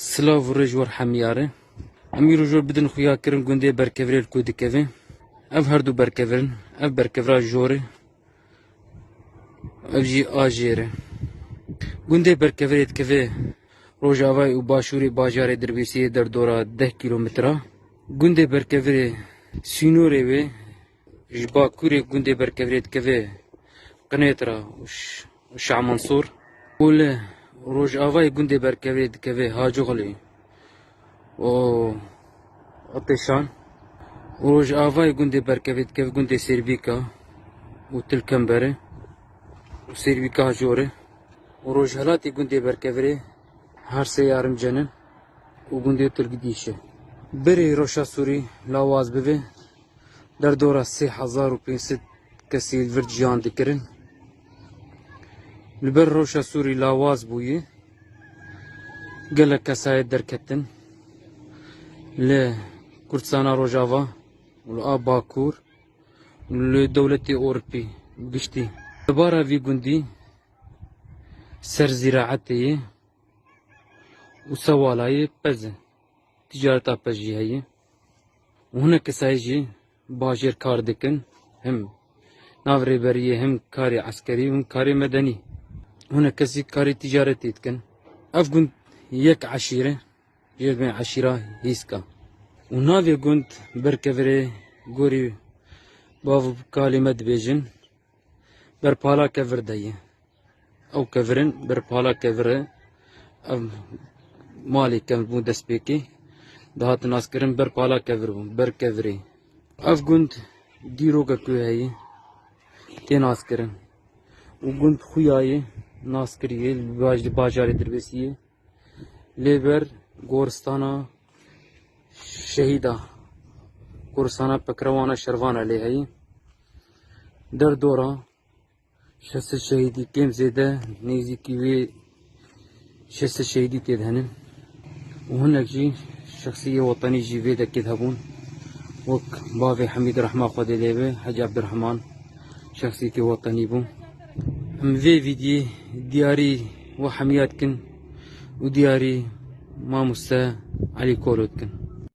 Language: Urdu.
سلاف رجور حمیاره امی رجور بدن خویا کرن گنده برکفرل کود کهوه اف هر دو برکفرن اف برکفرا جوره اف جی آجیره گنده برکفرت کهوه روجاوای و باشوری باجار درویسی در دورا 10 کیلومتره گنده برکفره سینوره و جباکوری گنده برکفرت کهوه قنیترا و شع منصور وله روجاوای گنده برکفرت کهوه هاجوغلی و أطيشان وروج آفاي جندي بركبت كيف جندي سيرفيكا وتلكمبري وسيرفيكا جوري وروج هلاتي جندي بركبري هر سيارم جنن وجندي تلقديشه بري روشا سوري لاواز ببي در دورة 3500 كسيل فرجيان ذكرن لبر روشا سوري لاواز بوي قالك كسايد دركتن ل كردستان روجافا والآب باكور لدولة أوروبي قشتي عبارة في جندي سر زراعتي وسوالاي بز تجارة بجي هي وهنا كسايجي باجر كار دكن هم نافري بريه هم كاري عسكري وهم كاري مدني هنا كسي كاري تجارتي تكن أفقن يك عشيرة جيبين عشيرة هيسكا ونافي قنت بركفري غوري باف كلمة بيجن بربالا كفر دايه او كفرن بربالا كفر مالي كم بون دسبيكي دهات ناس كرن بربالا كفر بون بركفري اف قنت ديرو كو هي تي ناس كرن وقنت خوياي ناس كريه باجاري دربسيه ليبر غورستانا شهيدا كورسانا بكروانا شروانا لهي در دورا شخص شهيدي كم زيادة نيزي كيوي شخص شهيدي تدهنن وهناك جي شخصية وطني جي فيدا كذهبون وك بافي حميد الرحمن خدي ليبي حاج عبد الرحمن شخصيتي وطني بو هم في فيديو دياري وحمياتكن ودياري ما مسا علي كولوتكن